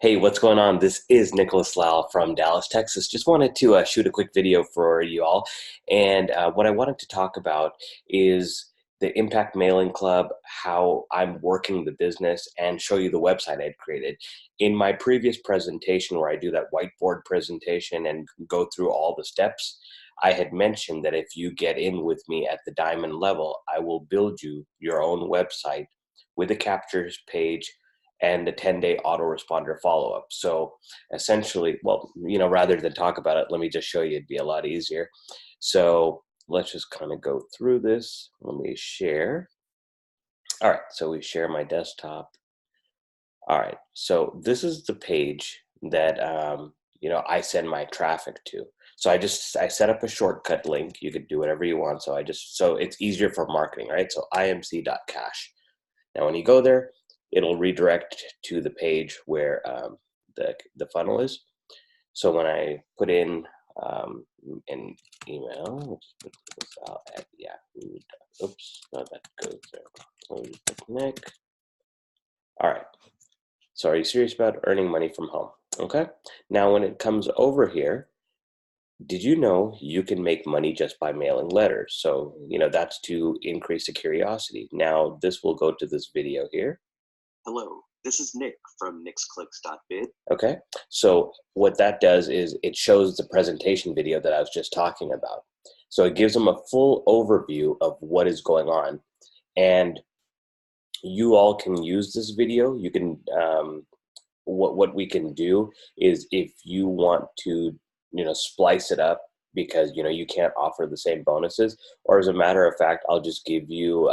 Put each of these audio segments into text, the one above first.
Hey, what's going on? This is Nicholas Lau from Dallas, Texas. Just wanted to shoot a quick video for you all. And what I wanted to talk about is the Impact Mailing Club, how I'm working the business, and show you the website I'd created. In my previous presentation, where I do that whiteboard presentation and go through all the steps, I had mentioned that if you get in with me at the diamond level, I will build you your own website with a captures page and a 10-day autoresponder follow-up. So essentially, well, rather than talk about it, let me just show you. It'd be a lot easier. So let's just kind of go through this. Let me share. All right, so we share my desktop. All right, so this is the page that I send my traffic to. So I set up a shortcut link. You could do whatever you want. So it's easier for marketing, right? So imc.cash. Now, when you go there, it'll redirect to the page where the funnel is. So when I put in an email, let's put this out at Yahoo. Oops, no, that goes there. Close the Nick. All right. So are you serious about earning money from home? Okay. Now, when it comes over here, did you know you can make money just by mailing letters? So, that's to increase the curiosity. Now, this will go to this video here. Hello, this is Nick from nixclicks.bid. Okay, so what that does is it shows the presentation video that I was just talking about. So it gives them a full overview of what is going on. And you all can use this video. You can, what we can do is if you want to, splice it up because, you can't offer the same bonuses, or as a matter of fact, I'll just give you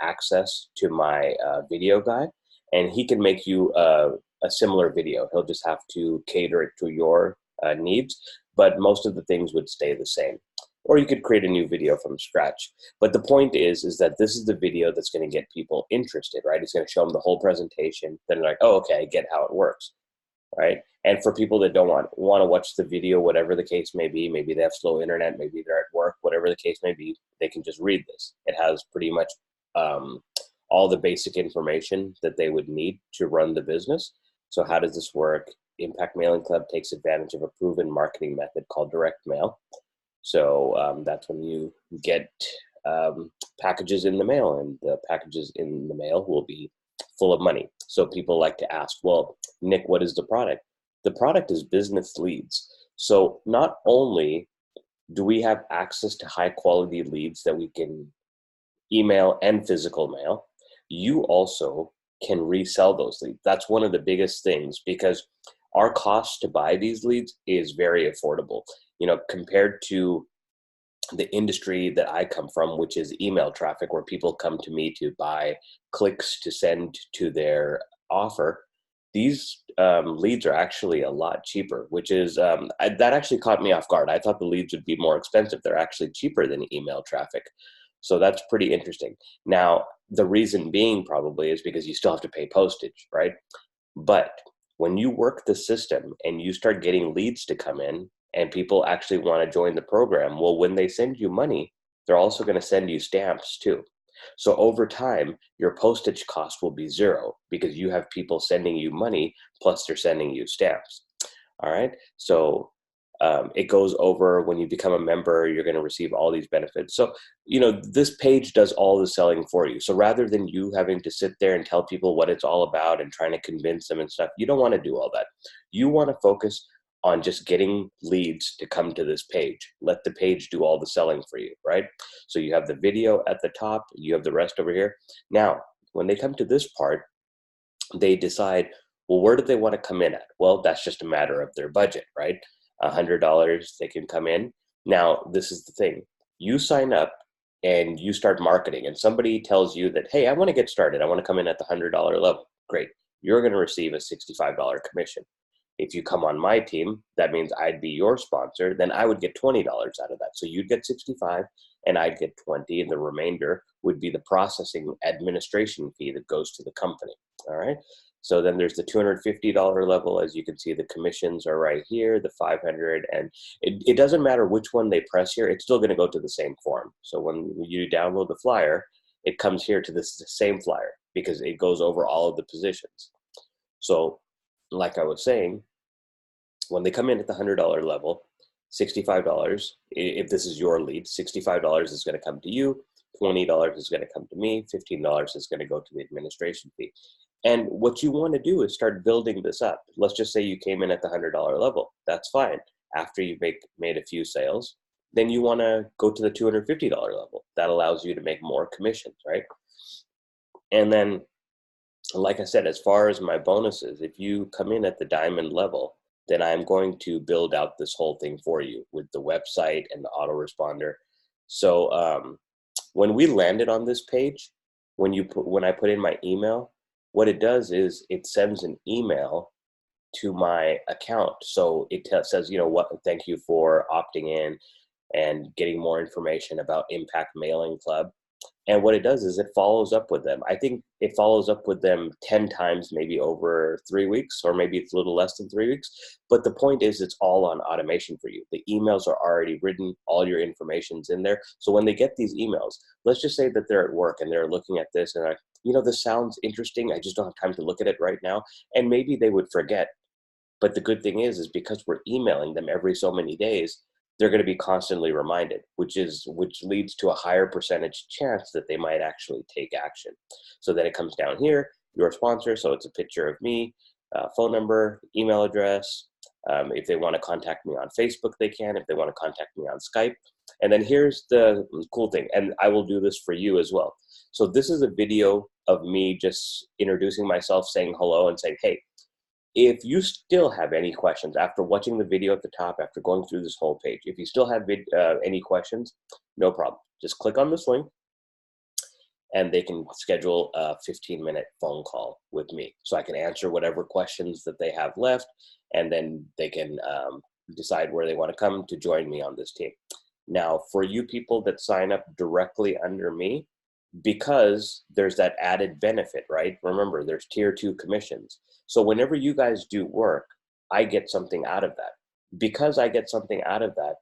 access to my video guy, and he can make you a similar video. He'll just have to cater it to your needs, but most of the things would stay the same. Or you could create a new video from scratch. But the point is that this is the video that's going to get people interested, right? It's going to show them the whole presentation. Then they're like, oh, okay, I get how it works, right? And for people that don't want to watch the video, whatever the case may be, maybe they have slow internet, maybe they're at work, whatever the case may be, they can just read this. It has pretty much all the basic information that they would need to run the business. So how does this work? Impact Mailing Club takes advantage of a proven marketing method called direct mail. So that's when you get packages in the mail, and the packages in the mail will be full of money. So people like to ask, well, Nick, what is the product? The product is business leads. So not only do we have access to high quality leads that we can email and physical mail, you also can resell those leads. That's one of the biggest things, because our cost to buy these leads is very affordable. Compared to the industry that I come from, which is email traffic, where people come to me to buy clicks to send to their offer, these leads are actually a lot cheaper, which is, that actually caught me off guard. I thought the leads would be more expensive. They're actually cheaper than email traffic. So that's pretty interesting. Now, the reason being probably is because you still have to pay postage, right? But when you work the system and you start getting leads to come in and people actually want to join the program, well, when they send you money, they're also going to send you stamps too. So over time, your postage cost will be zero because you have people sending you money, plus they're sending you stamps. All right. So it goes over when you become a member, you're going to receive all these benefits. So, this page does all the selling for you. So rather than you having to sit there and tell people what it's all about and trying to convince them and stuff, you don't want to do all that. You want to focus on just getting leads to come to this page. Let the page do all the selling for you, right? So you have the video at the top, you have the rest over here. Now, when they come to this part, they decide, well, where do they want to come in at? Well, that's just a matter of their budget, right? $100, they can come in. Now, this is the thing. You sign up and you start marketing, and somebody tells you that, hey, I want to get started. I want to come in at the $100 level. Great. You're going to receive a $65 commission. If you come on my team, that means I'd be your sponsor. Then I would get $20 out of that. So you'd get 65 and I'd get 20, and the remainder would be the processing administration fee that goes to the company. All right. So then there's the $250 level. As you can see, the commissions are right here, the 500, and it doesn't matter which one they press here, it's still going to go to the same form. So when you download the flyer, it comes here to this same flyer because it goes over all of the positions. So like I was saying, when they come in at the $100 level, $65, if this is your lead, $65 is going to come to you, $20 is going to come to me, $15 is going to go to the administration fee. And what you want to do is start building this up. Let's just say you came in at the $100 level. That's fine. After you've made a few sales, then you want to go to the $250 level. That allows you to make more commissions, right? And then, like I said, as far as my bonuses, if you come in at the diamond level, then I'm going to build out this whole thing for you with the website and the autoresponder. So when we landed on this page, when I put in my email, what it does is it sends an email to my account. So it says, you know what, thank you for opting in and getting more information about Impact Mailing Club. And what it does is it follows up with them. I think it follows up with them 10 times, maybe over 3 weeks, or maybe it's a little less than 3 weeks. But the point is, it's all on automation for you. The emails are already written, all your information's in there. So when they get these emails, let's just say that they're at work and they're looking at this and like, you know, this sounds interesting. I just don't have time to look at it right now. And maybe they would forget. But the good thing is because we're emailing them every so many days, they're going to be constantly reminded, which leads to a higher percentage chance that they might actually take action. So then it comes down here, your sponsor. So it's a picture of me, phone number, email address. If they want to contact me on Facebook, they can. If they want to contact me on Skype. And then here's the cool thing, and I will do this for you as well. So this is a video of me just introducing myself, saying hello and saying, hey, if you still have any questions after watching the video at the top, after going through this whole page, if you still have any questions, no problem. Just click on this link and they can schedule a 15-minute phone call with me. So I can answer whatever questions that they have left, and then they can decide where they want to come to join me on this team. Now, for you people that sign up directly under me, because there's that added benefit, right? Remember, there's tier 2 commissions. So whenever you guys do work, I get something out of that. Because I get something out of that,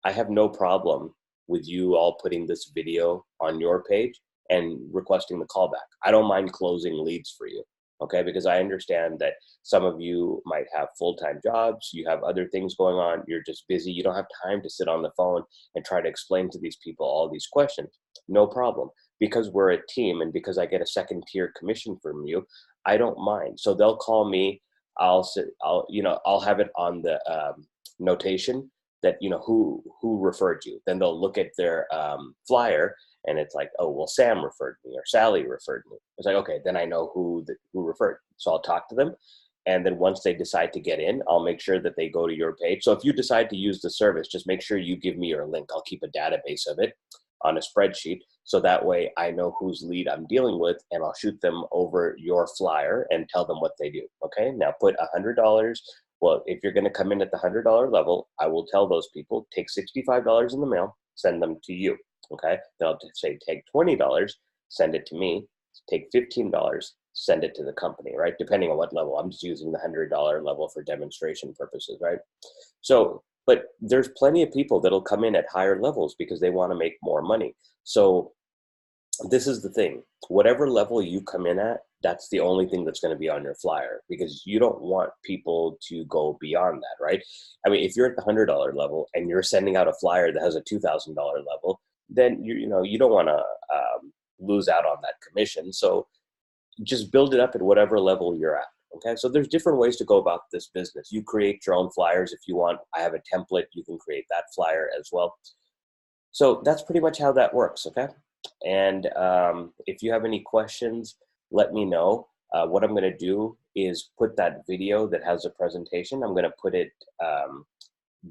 I have no problem with you all putting this video on your page and requesting the callback. I don't mind closing leads for you, okay? Because I understand that some of you might have full-time jobs, you have other things going on, you're just busy, you don't have time to sit on the phone and try to explain to these people all these questions. No problem. Because we're a team and because I get a second tier commission from you, I don't mind. So they'll call me. I'll have it on the notation that, you know, who referred you. Then they'll look at their flyer and it's like, oh, well, Sam referred me or Sally referred me. It's like, okay, then I know who referred. So I'll talk to them. And then once they decide to get in, I'll make sure that they go to your page. So if you decide to use the service, just make sure you give me your link. I'll keep a database of it on a spreadsheet. So that way I know whose lead I'm dealing with, and I'll shoot them over your flyer and tell them what they do. Okay, now put $100. Well, if you're going to come in at the $100 level, I will tell those people, take $65 in the mail, send them to you. Okay, then I'll say, take $20, send it to me, take $15, send it to the company, right? Depending on what level. I'm just using the $100 level for demonstration purposes, right? So, but there's plenty of people that'll come in at higher levels because they want to make more money. So this is the thing, whatever level you come in at, that's the only thing that's going to be on your flyer, because you don't want people to go beyond that, right? I mean, if you're at the $100 level and you're sending out a flyer that has a $2,000 level, then you don't want to lose out on that commission. So just build it up at whatever level you're at. Okay, so there's different ways to go about this business. You create your own flyers if you want. I have a template. You can create that flyer as well. So that's pretty much how that works, okay? And if you have any questions, let me know. What I'm going to do is put that video that has a presentation. I'm going to put it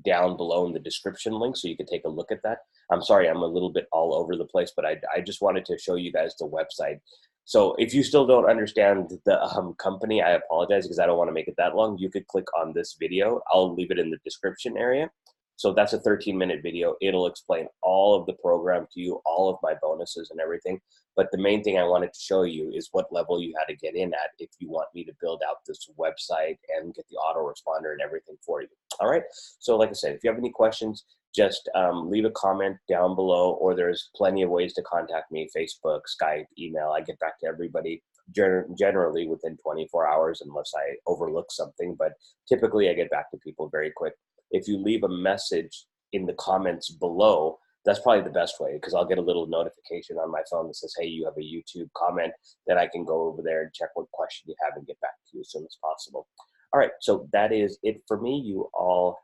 down below in the description link so you can take a look at that. I'm sorry, I'm a little bit all over the place, but I just wanted to show you guys the website. So if you still don't understand the company, I apologize because I don't want to make it that long. You could click on this video. I'll leave it in the description area. So that's a 13-minute video. It'll explain all of the program to you, all of my bonuses and everything. But the main thing I wanted to show you is what level you had to get in at if you want me to build out this website and get the autoresponder and everything for you. All right. So like I said, if you have any questions, just leave a comment down below, or there's plenty of ways to contact me: Facebook, Skype, email. I get back to everybody generally within 24 hours, unless I overlook something, but typically I get back to people very quick. If you leave a message in the comments below, that's probably the best way, because I'll get a little notification on my phone that says, hey, you have a YouTube comment, that I can go over there and check what question you have and get back to you as soon as possible. All right, so that is it for me. You all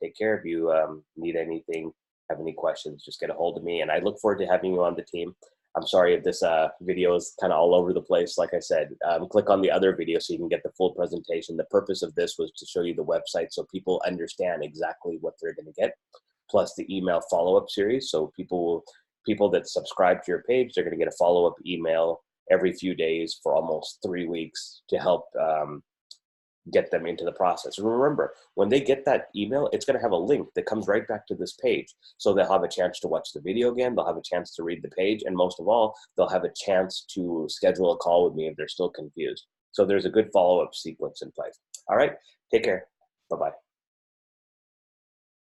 take care. If you need anything, have any questions, just get a hold of me, and I look forward to having you on the team. I'm sorry if this video is kind of all over the place. Like I said, click on the other video so you can get the full presentation. The purpose of this was to show you the website so people understand exactly what they're going to get, plus the email follow-up series. So people that subscribe to your page, they're going to get a follow-up email every few days for almost 3 weeks to help get them into the process. Remember, when they get that email, it's going to have a link that comes right back to this page. So they'll have a chance to watch the video again, they'll have a chance to read the page, and most of all, they'll have a chance to schedule a call with me if they're still confused. So there's a good follow-up sequence in place. All right, take care. Bye-bye.